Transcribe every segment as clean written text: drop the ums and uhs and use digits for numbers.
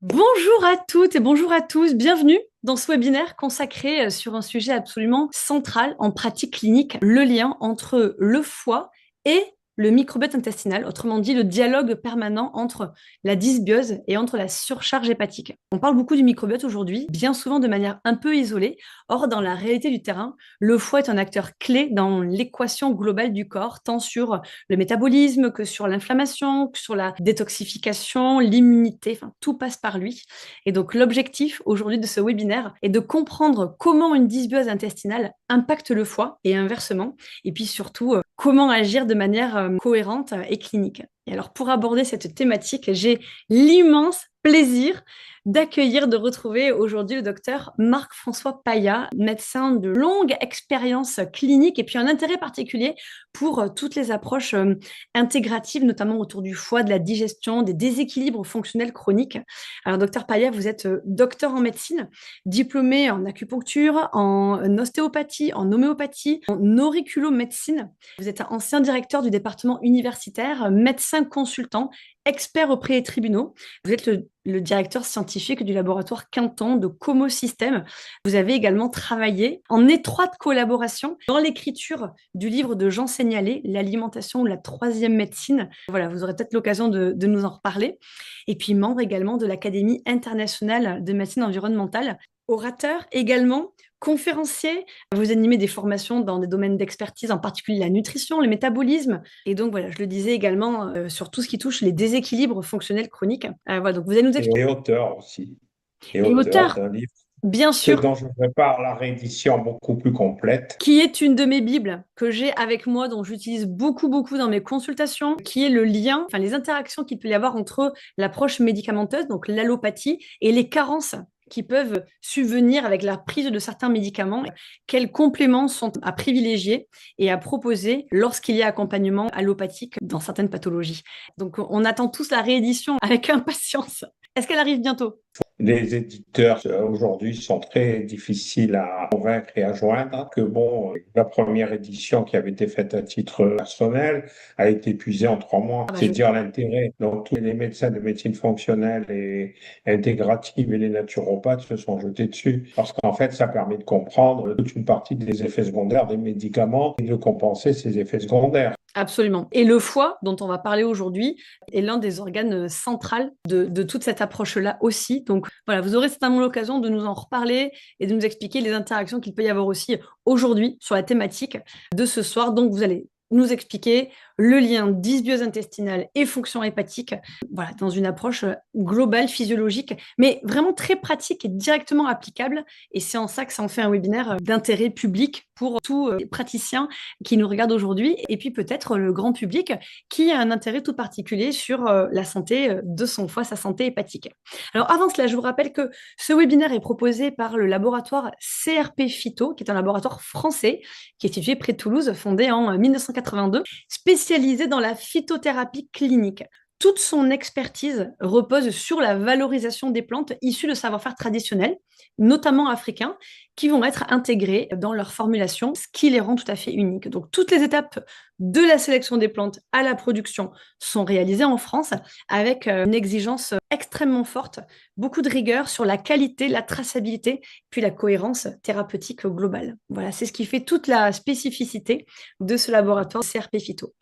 Bonjour à toutes et bonjour à tous, bienvenue dans ce webinaire consacré sur un sujet absolument central en pratique clinique, le lien entre le foie et le microbiote intestinal, autrement dit le dialogue permanent entre la dysbiose et entre la surcharge hépatique. On parle beaucoup du microbiote aujourd'hui, bien souvent de manière un peu isolée. Or, dans la réalité du terrain, le foie est un acteur clé dans l'équation globale du corps, tant sur le métabolisme que sur l'inflammation, que sur la détoxification, l'immunité, enfin tout passe par lui. Et donc l'objectif aujourd'hui de ce webinaire est de comprendre comment une dysbiose intestinale impacte le foie et inversement, et puis surtout comment agir de manière cohérente et clinique. Et alors pour aborder cette thématique, j'ai l'immense plaisir d'accueillir, de retrouver aujourd'hui le docteur Marc-François Paya, médecin de longue expérience clinique et puis un intérêt particulier pour toutes les approches intégratives, notamment autour du foie, de la digestion, des déséquilibres fonctionnels chroniques. Alors, docteur Paya, vous êtes docteur en médecine, diplômé en acupuncture, en ostéopathie, en homéopathie, en auriculomédecine. Vous êtes ancien directeur du département universitaire, médecin consultant, expert auprès des tribunaux. Vous êtes le directeur scientifique du laboratoire Quinton de Como System. Vous avez également travaillé en étroite collaboration dans l'écriture du livre de Jean Seignalé, L'alimentation ou la troisième médecine. Voilà, vous aurez peut-être l'occasion de nous en reparler. Et puis membre également de l'Académie internationale de médecine environnementale. Orateur également, conférencier, vous animez des formations dans des domaines d'expertise, en particulier la nutrition, le métabolisme. Et donc, voilà, je le disais également sur tout ce qui touche les déséquilibres fonctionnels chroniques. Voilà, donc vous allez nous expliquer. Et auteur aussi. Et Et auteur auteur, d'un livre bien sûr, dont je prépare la réédition beaucoup plus complète. qui est une de mes bibles que j'ai avec moi, dont j'utilise beaucoup, beaucoup dans mes consultations, qui est le lien, enfin les interactions qu'il peut y avoir entre l'approche médicamenteuse, donc l'allopathie, et les carences qui peuvent subvenir avec la prise de certains médicaments, quels compléments sont à privilégier et à proposer lorsqu'il y a accompagnement allopathique dans certaines pathologies. Donc on attend tous la réédition avec impatience. Est-ce qu'elle arrive bientôt? Les éditeurs aujourd'hui sont très difficiles à convaincre et à joindre. Que bon, la première édition qui avait été faite à titre personnel a été épuisée en 3 mois. Ah bah, C'est dire l'intérêt. Donc tous les médecins de médecine fonctionnelle et intégrative et les naturopathes se sont jetés dessus parce qu'en fait, ça permet de comprendre toute une partie des effets secondaires des médicaments et de compenser ces effets secondaires. absolument. Et le foie, dont on va parler aujourd'hui, est l'un des organes centraux de toute cette approche-là aussi. Donc voilà, vous aurez certainement l'occasion de nous en reparler et de nous expliquer les interactions qu'il peut y avoir aussi aujourd'hui sur la thématique de ce soir. Donc vous allez nous expliquer le lien dysbiose intestinale et fonction hépatique, voilà, dans une approche globale, physiologique, mais vraiment très pratique et directement applicable. Et c'est en ça que ça en fait un webinaire d'intérêt public pour tous les praticiens qui nous regardent aujourd'hui, et puis peut-être le grand public qui a un intérêt tout particulier sur la santé de son foie, sa santé hépatique. Alors avant cela, je vous rappelle que ce webinaire est proposé par le laboratoire CRP Phyto, qui est un laboratoire français qui est situé près de Toulouse, fondé en 1982, spécialisé dans la phytothérapie clinique. Toute son expertise repose sur la valorisation des plantes issues de savoir-faire traditionnels, notamment africains, qui vont être intégrées dans leur formulation, ce qui les rend tout à fait uniques. Donc toutes les étapes de la sélection des plantes à la production sont réalisées en France avec une exigence extrêmement forte, beaucoup de rigueur sur la qualité, la traçabilité, puis la cohérence thérapeutique globale. Voilà, c'est ce qui fait toute la spécificité de ce laboratoire CRP Phyto.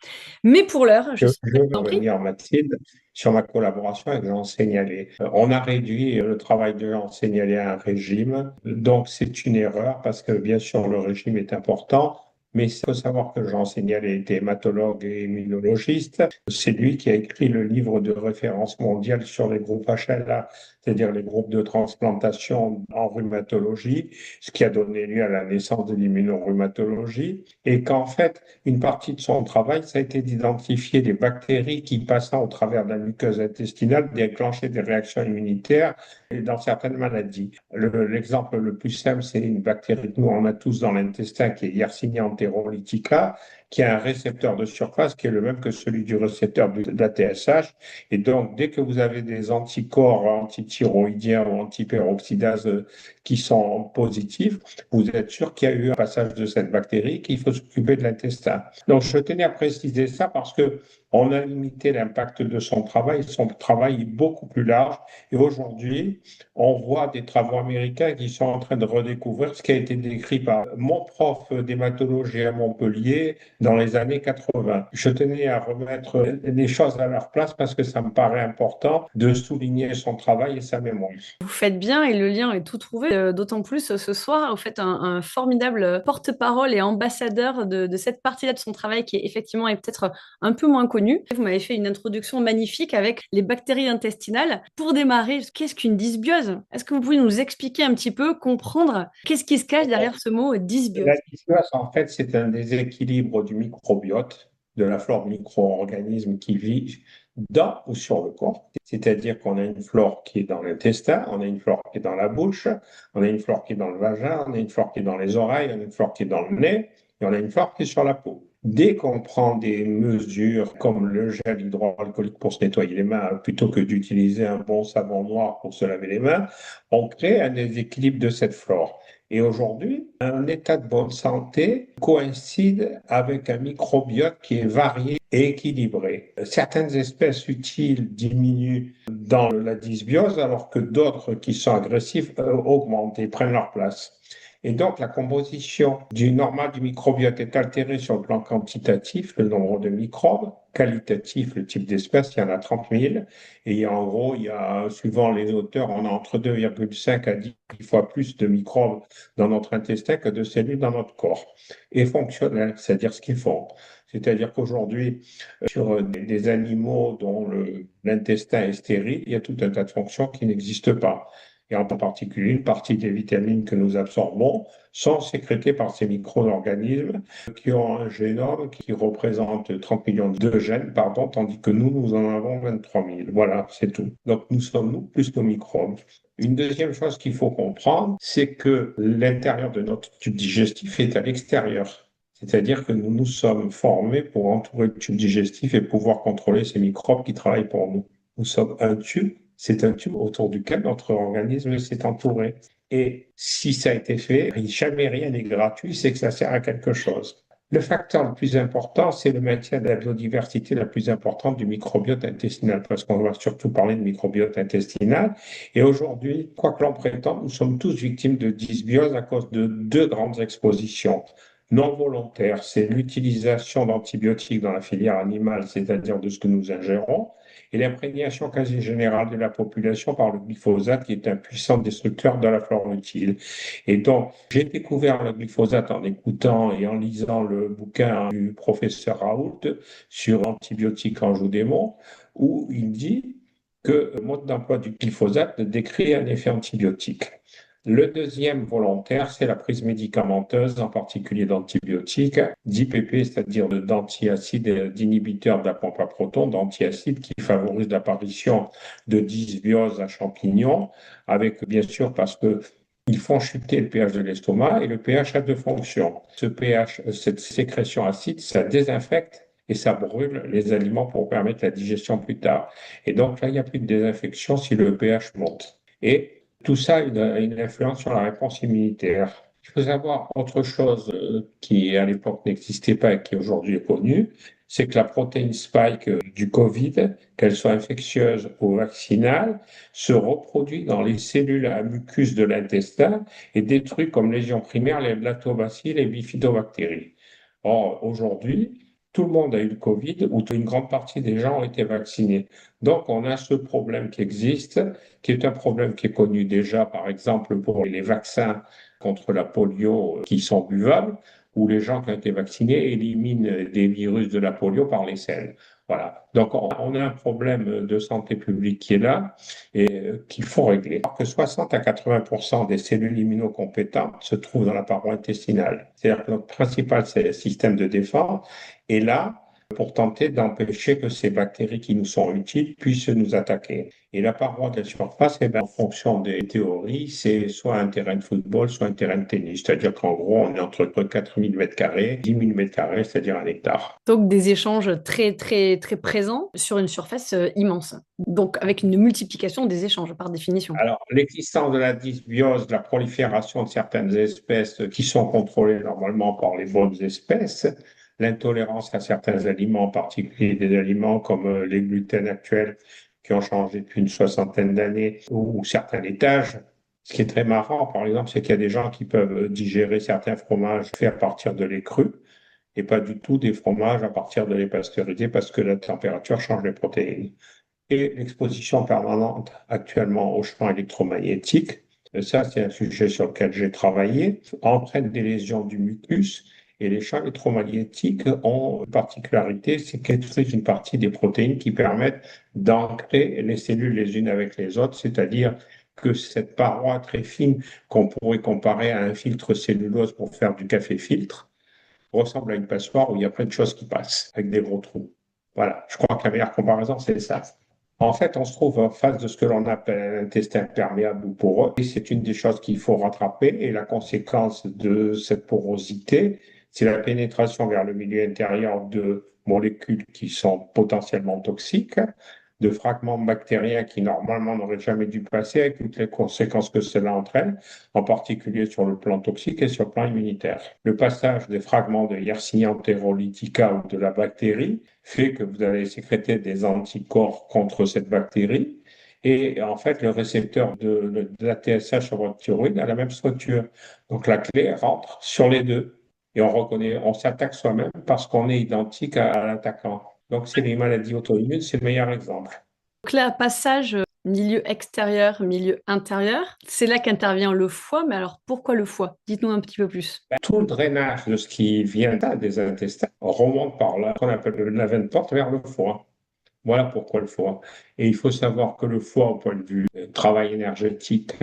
Mais pour l'heure, je Je veux vous en prie. revenir, Mathilde, sur ma collaboration avec Jean Seignalé. On a réduit le travail de Jean Seignalé à un régime, donc c'est une erreur parce que bien sûr le régime est important, mais il faut savoir que Jean Seignalé était hématologue et immunologiste. C'est lui qui a écrit le livre de référence mondial sur les groupes HLA, c'est-à-dire les groupes de transplantation en rhumatologie, ce qui a donné lieu à la naissance de l'immunorhumatologie, et qu'en fait, une partie de son travail, ça a été d'identifier des bactéries qui, passant au travers de la muqueuse intestinale, déclenchaient des réactions immunitaires dans certaines maladies. L'exemple le plus simple, c'est une bactérie que nous, on a tous dans l'intestin, qui est Yersinia enterolytica, qui a un récepteur de surface qui est le même que celui du récepteur de la TSH. Et donc, dès que vous avez des anticorps antithyroïdiens ou antiperoxydases qui sont positifs, vous êtes sûr qu'il y a eu un passage de cette bactérie, qu'il faut s'occuper de l'intestin. Donc, je tenais à préciser ça parce que On a limité l'impact de son travail. Son travail est beaucoup plus large. Et aujourd'hui, on voit des travaux américains qui sont en train de redécouvrir ce qui a été décrit par mon prof d'hématologie à Montpellier dans les années 80. Je tenais à remettre les choses à leur place parce que ça me paraît important de souligner son travail et sa mémoire. Vous faites bien et le lien est tout trouvé, d'autant plus ce soir, vous faites un formidable porte-parole et ambassadeur de cette partie-là de son travail qui est effectivement est peut-être un peu moins connue. Vous m'avez fait une introduction magnifique avec les bactéries intestinales. Pour démarrer, qu'est-ce qu'une dysbiose? Est-ce que vous pouvez nous expliquer un petit peu, comprendre qu'est-ce qui se cache derrière ce mot La dysbiose? dysbiose, en fait, c'est un déséquilibre du microbiote, de la flore de micro-organismes qui vit dans ou sur le corps. C'est-à-dire qu'on a une flore qui est dans l'intestin, on a une flore qui est dans la bouche, on a une flore qui est dans le vagin, on a une flore qui est dans les oreilles, on a une flore qui est dans le nez, et on a une flore qui est sur la peau. Dès qu'on prend des mesures comme le gel hydroalcoolique pour se nettoyer les mains, plutôt que d'utiliser un bon savon noir pour se laver les mains, on crée un déséquilibre de cette flore. Et aujourd'hui, un état de bonne santé coïncide avec un microbiote qui est varié et équilibré. Certaines espèces utiles diminuent dans la dysbiose, alors que d'autres qui sont agressives augmentent et prennent leur place. Et donc, la composition du normal du microbiote est altérée sur le plan quantitatif, le nombre de microbes, qualitatif, le type d'espèce, il y en a 30 000. Et en gros, suivant les auteurs, on a entre 2,5 à 10 fois plus de microbes dans notre intestin que de cellules dans notre corps. Et fonctionnels, c'est-à-dire ce qu'ils font. C'est-à-dire qu'aujourd'hui, sur des animaux dont l'intestin est stérile, il y a tout un tas de fonctions qui n'existent pas. Et en particulier, une partie des vitamines que nous absorbons sont sécrétées par ces micro-organismes qui ont un génome qui représente 30 millions de gènes, pardon, tandis que nous en avons 23 000. Voilà, c'est tout. Donc nous sommes, nous, plus nos microbes. Une deuxième chose qu'il faut comprendre, c'est que l'intérieur de notre tube digestif est à l'extérieur. C'est-à-dire que nous nous sommes formés pour entourer le tube digestif et pouvoir contrôler ces microbes qui travaillent pour nous. Nous sommes un tube, c'est un tube autour duquel notre organisme s'est entouré. Et si ça a été fait, jamais rien n'est gratuit, c'est que ça sert à quelque chose. Le facteur le plus important, c'est le maintien de la biodiversité la plus importante du microbiote intestinal, parce qu'on va surtout parler de microbiote intestinal. Et aujourd'hui, quoi que l'on prétende, nous sommes tous victimes de dysbiose à cause de deux grandes expositions non volontaires. C'est l'utilisation d'antibiotiques dans la filière animale, c'est-à-dire de ce que nous ingérons, et l'imprégnation quasi générale de la population par le glyphosate, qui est un puissant destructeur de la flore utile. Et donc, j'ai découvert le glyphosate en écoutant et en lisant le bouquin du professeur Raoult sur antibiotiques en joue des mots, où il dit que le mode d'emploi du glyphosate décrit un effet antibiotique. Le deuxième volontaire, c'est la prise médicamenteuse, en particulier d'antibiotiques, d'IPP, c'est-à-dire d'antiacides, d'inhibiteurs de la pompe à protons, d'antiacides qui favorisent l'apparition de dysbiose à champignons, avec bien sûr parce que ils font chuter le pH de l'estomac et le pH a deux fonctions. Ce pH, cette sécrétion acide, ça désinfecte et ça brûle les aliments pour permettre la digestion plus tard. Et donc là, il n'y a plus de désinfection si le pH monte. Et tout ça a une influence sur la réponse immunitaire. Il faut savoir autre chose qui à l'époque n'existait pas et qui aujourd'hui est connue, c'est que la protéine spike du Covid, qu'elle soit infectieuse ou vaccinale, se reproduit dans les cellules à mucus de l'intestin et détruit comme lésions primaires les lactobacilles et les bifidobactéries. Or, aujourd'hui, tout le monde a eu le Covid ou une grande partie des gens ont été vaccinés. Donc, on a ce problème qui existe, qui est un problème qui est connu déjà, par exemple, pour les vaccins contre la polio qui sont buvables, où les gens qui ont été vaccinés éliminent des virus de la polio par les selles. Voilà. Donc, on a un problème de santé publique qui est là et qu'il faut régler. Alors que 60 à 80% des cellules immunocompétentes se trouvent dans la paroi intestinale. C'est-à-dire que notre principal système de défense est là pour tenter d'empêcher que ces bactéries qui nous sont utiles puissent nous attaquer. Et la paroi de la surface, eh bien, en fonction des théories, c'est soit un terrain de football, soit un terrain de tennis. C'est-à-dire qu'en gros, on est entre 4 000 mètres carrés, 10 000 mètres carrés, c'est-à-dire un hectare. Donc des échanges très très très présents sur une surface immense. Donc avec une multiplication des échanges par définition. Alors, l'existence de la dysbiose, la prolifération de certaines espèces qui sont contrôlées normalement par les bonnes espèces, l'intolérance à certains aliments, en particulier des aliments comme les gluten actuels qui ont changé depuis une soixantaine d'années, ou certains laitages. Ce qui est très marrant, par exemple, c'est qu'il y a des gens qui peuvent digérer certains fromages faits à partir de lait cru et pas du tout des fromages à partir de lait pasteurisé parce que la température change les protéines. Et l'exposition permanente actuellement aux champs électromagnétiques, ça c'est un sujet sur lequel j'ai travaillé, entraîne des lésions du mucus. Et les champs électromagnétiques ont une particularité, c'est qu'ils détruisent une partie des protéines qui permettent d'ancrer les cellules les unes avec les autres, c'est-à-dire que cette paroi très fine qu'on pourrait comparer à un filtre cellulose pour faire du café filtre ressemble à une passoire où il y a plein de choses qui passent avec des gros trous. Voilà, je crois que la meilleure comparaison, c'est ça. En fait, on se trouve en face de ce que l'on appelle un intestin perméable ou poreux, et c'est une des choses qu'il faut rattraper. Et la conséquence de cette porosité, c'est la pénétration vers le milieu intérieur de molécules qui sont potentiellement toxiques, de fragments bactériens qui normalement n'auraient jamais dû passer, avec toutes les conséquences que cela entraîne, en particulier sur le plan toxique et sur le plan immunitaire. Le passage des fragments de Yersinia enterolithica ou de la bactérie fait que vous allez sécréter des anticorps contre cette bactérie. Et en fait, le récepteur de la TSH sur votre thyroïde a la même structure. Donc la clé rentre sur les deux. Et on reconnaît, on s'attaque soi-même parce qu'on est identique à l'attaquant. Donc, c'est les maladies auto-immunes, c'est le meilleur exemple. Donc là, passage milieu extérieur, milieu intérieur, c'est là qu'intervient le foie. Mais alors, pourquoi le foie? Dites-nous un petit peu plus. Tout le drainage de ce qui vient des intestins remonte par là, qu'on appelle la veine porte vers le foie. Voilà pourquoi le foie. Et il faut savoir que le foie, au point de vue travail énergétique,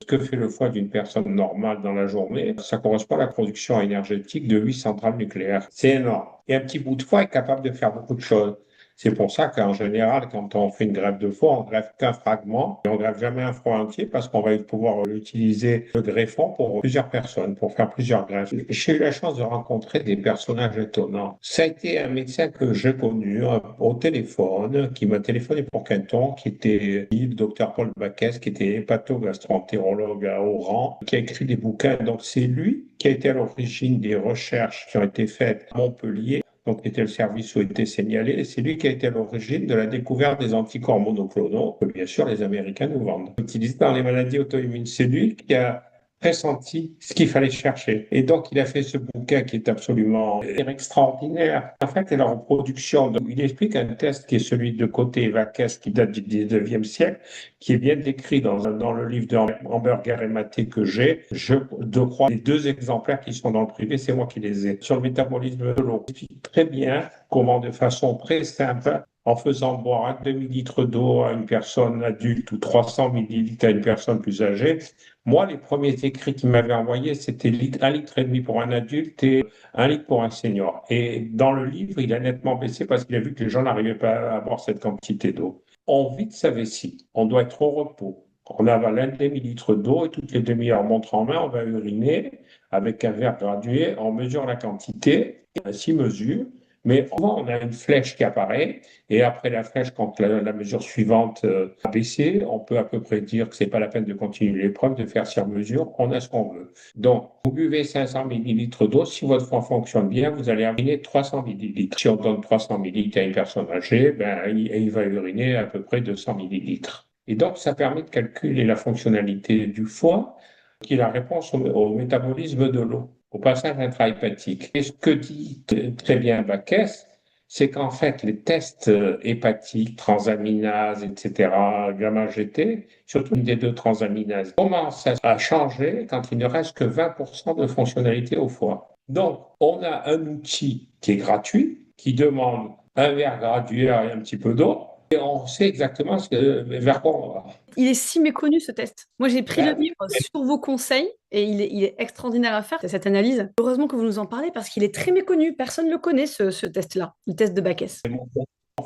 ce que fait le foie d'une personne normale dans la journée, ça correspond à la production énergétique de 8 centrales nucléaires. C'est énorme. Et un petit bout de foie est capable de faire beaucoup de choses. C'est pour ça qu'en général, quand on fait une greffe de foie, on greffe qu'un fragment et on greffe jamais un foie entier parce qu'on va pouvoir utiliser le greffon pour plusieurs personnes, pour faire plusieurs greffes. J'ai eu la chance de rencontrer des personnages étonnants. Ça a été un médecin que j'ai connu au téléphone, qui m'a téléphoné pour Quinton, qui était le docteur Paul Baquès, qui était hépato-gastro-entérologue à Oran, qui a écrit des bouquins. Donc c'est lui qui a été à l'origine des recherches qui ont été faites à Montpellier, donc était le service où était signalé, et c'est lui qui a été à l'origine de la découverte des anticorps monoclonaux, que bien sûr les Américains nous vendent. Utilisés dans les maladies auto-immunes. C'est lui qui a pressenti ce qu'il fallait chercher. Et donc, il a fait ce bouquin qui est absolument extraordinaire. En fait, c'est la reproduction. Il explique un test qui est celui de Côté Vaquès, qui date du 19e siècle, qui est bien décrit dans le livre d'Hamburger et Maté que j'ai. Je crois les 2 exemplaires qui sont dans le privé, c'est moi qui les ai. Sur le métabolisme de l'eau, il explique très bien comment, de façon très simple, en faisant boire un demi-litre d'eau à une personne adulte ou 300 millilitres à une personne plus âgée. Moi, les premiers écrits qu'il m'avait envoyés, c'était 1,5 litre pour un adulte et 1 litre pour un senior. Et dans le livre, il a nettement baissé parce qu'il a vu que les gens n'arrivaient pas à boire cette quantité d'eau. On vide sa vessie, on doit être au repos. On avale un demi-litre d'eau et toutes les demi-heures, montre en main, on va uriner avec un verre gradué, on mesure la quantité, ainsi mesure. Mais on a une flèche qui apparaît, et après la flèche, quand la mesure suivante a baissé, on peut à peu près dire que c'est pas la peine de continuer l'épreuve, de faire sur mesure, on a ce qu'on veut. Donc, vous buvez 500 millilitres d'eau, si votre foie fonctionne bien, vous allez uriner 300 millilitres. Si on donne 300 millilitres à une personne âgée, ben, il va uriner à peu près 200 millilitres. Et donc, ça permet de calculer la fonctionnalité du foie, qui est la réponse au métabolisme de l'eau, au passage intrahépatique. Et ce que dit très bien Baquès, c'est qu'en fait, les tests hépatiques, transaminases, etc., gamma-GT, surtout une des 2 transaminases, commencent à changer quand il ne reste que 20% de fonctionnalité au foie. Donc, on a un outil qui est gratuit, qui demande un verre gradué et un petit peu d'eau, et on sait exactement vers quoi on va. Il est si méconnu ce test. Moi, j'ai pris le Ben oui. livre sur vos conseils et il est extraordinaire à faire, cette analyse. Heureusement que vous nous en parlez parce qu'il est très méconnu. Personne ne le connaît, ce test-là, le test de Baquès.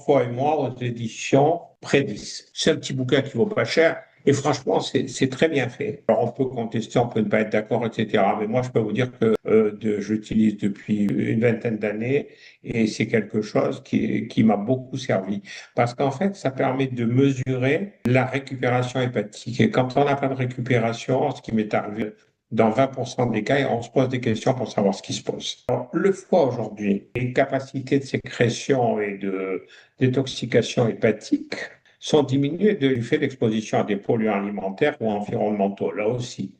Fois et moi aux éditions Prédis. C'est un petit bouquin qui vaut pas cher et franchement, c'est très bien fait. Alors, on peut contester, on peut ne pas être d'accord, etc. Mais moi, je peux vous dire que j'utilise depuis une vingtaine d'années et c'est quelque chose qui m'a beaucoup servi. Parce qu'en fait, ça permet de mesurer la récupération hépatique. Et quand on n'a pas de récupération, ce qui m'est arrivé dans 20% des cas, on se pose des questions pour savoir ce qui se pose. Alors, le foie aujourd'hui, les capacités de sécrétion et de détoxication hépatique sont diminuées du fait d'exposition à des polluants alimentaires ou environnementaux, là aussi.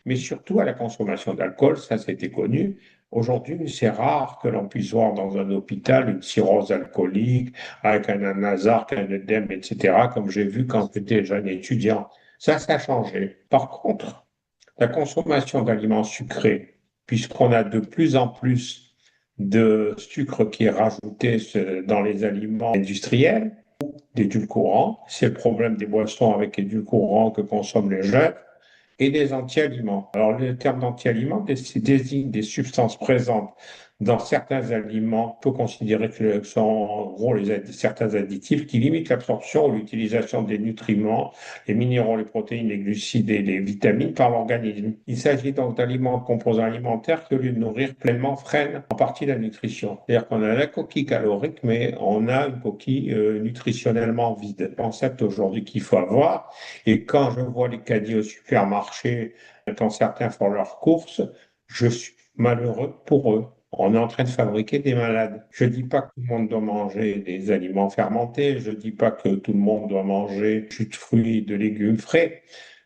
Mais surtout à la consommation d'alcool, ça c'était connu. Aujourd'hui, c'est rare que l'on puisse voir dans un hôpital une cirrhose alcoolique avec un anasarque, un œdème, etc., comme j'ai vu quand j'étais jeune étudiant. Ça a changé. Par contre, la consommation d'aliments sucrés, puisqu'on a de plus en plus de sucre qui est rajouté dans les aliments industriels, d'édulcorants, c'est le problème des boissons avec édulcorants que consomment les jeunes, et des anti-aliments. Alors, le terme d'anti-aliments désigne des substances présentes dans certains aliments. On peut considérer que sont en gros certains additifs qui limitent l'absorption ou l'utilisation des nutriments, les minéraux, les protéines, les glucides et les vitamines par l'organisme. Il s'agit donc d'aliments, de composants alimentaires qui, au lieu de nourrir pleinement, freinent en partie la nutrition. C'est-à-dire qu'on a la coquille calorique, mais on a une coquille nutritionnellement vide. C'est le concept aujourd'hui qu'il faut avoir. Et quand je vois les caddies au supermarché, quand certains font leurs courses, je suis malheureux pour eux. On est en train de fabriquer des malades. Je ne dis pas que tout le monde doit manger des aliments fermentés, je ne dis pas que tout le monde doit manger du jus de fruits, de légumes frais.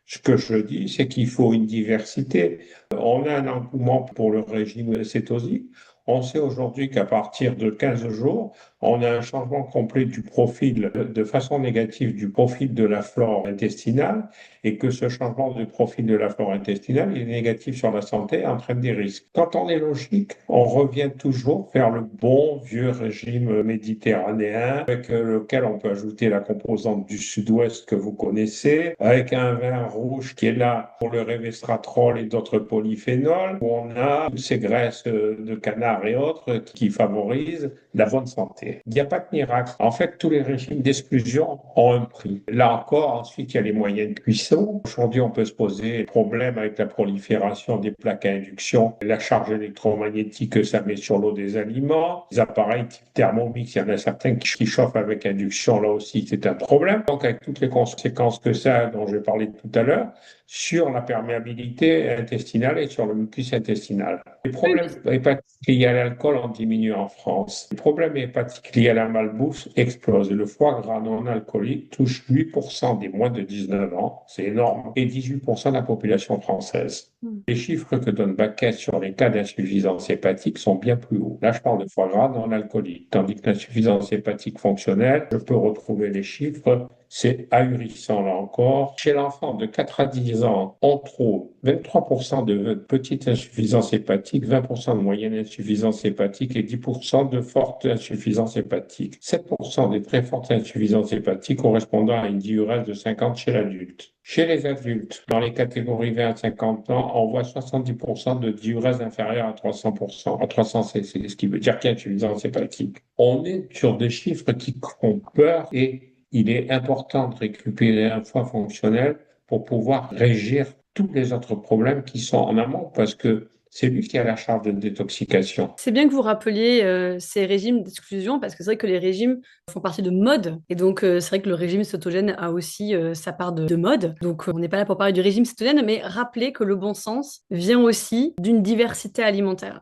Ce que je dis, c'est qu'il faut une diversité. On a un engouement pour le régime cétosique. On sait aujourd'hui qu'à partir de 15 jours, on a un changement complet du profil, de façon négative, du profil de la flore intestinale, et que ce changement de profil de la flore intestinale est négatif sur la santé et entraîne des risques. Quand on est logique, on revient toujours vers le bon vieux régime méditerranéen, avec lequel on peut ajouter la composante du sud-ouest que vous connaissez, avec un vin rouge qui est là pour le resveratrol et d'autres polyphénols, où on a toutes ces graisses de canard et autres qui favorisent la bonne santé. Il n'y a pas de miracle. En fait, tous les régimes d'exclusion ont un prix. Là encore, ensuite, il y a les moyens de cuisson. Aujourd'hui, on peut se poser des problèmes avec la prolifération des plaques à induction, la charge électromagnétique que ça met sur l'eau des aliments, les appareils type Thermomix, il y en a certains qui chauffent avec induction, là aussi, c'est un problème. Donc, avec toutes les conséquences que ça a, dont j'ai parlé tout à l'heure, sur la perméabilité intestinale et sur le mucus intestinal. Les Oui, problèmes hépatiques liés à l'alcool ont diminué en France. Les problèmes hépatiques liés à la malbouffe explosent. Le foie gras non alcoolique touche 8% des moins de 19 ans, c'est énorme, et 18% de la population française. Les chiffres que donne Baquet sur les cas d'insuffisance hépatique sont bien plus hauts. Là, je parle de foie gras non alcoolique, tandis que l'insuffisance hépatique fonctionnelle, je peux retrouver les chiffres, c'est ahurissant là encore. Chez l'enfant de 4 à 10 ans, on trouve 23% de petite insuffisance hépatique, 20% de moyenne insuffisance hépatique et 10% de forte insuffisance hépatique. 7% des très fortes insuffisances hépatiques correspondant à une diurèse de 50 chez l'adulte. Chez les adultes, dans les catégories 20 à 50 ans, on voit 70% de diurèse inférieure à 300%, à 300 cc, ce qui veut dire qu'il y a insuffisance hépatique. On est sur des chiffres qui font peur et il est important de récupérer un foie fonctionnel pour pouvoir régir tous les autres problèmes qui sont en amont, parce que c'est lui qui a la charge de détoxication. C'est bien que vous rappeliez ces régimes d'exclusion parce que c'est vrai que les régimes font partie de mode et donc c'est vrai que le régime cétogène a aussi sa part de mode. Donc on n'est pas là pour parler du régime cétogène, mais rappeler que le bon sens vient aussi d'une diversité alimentaire.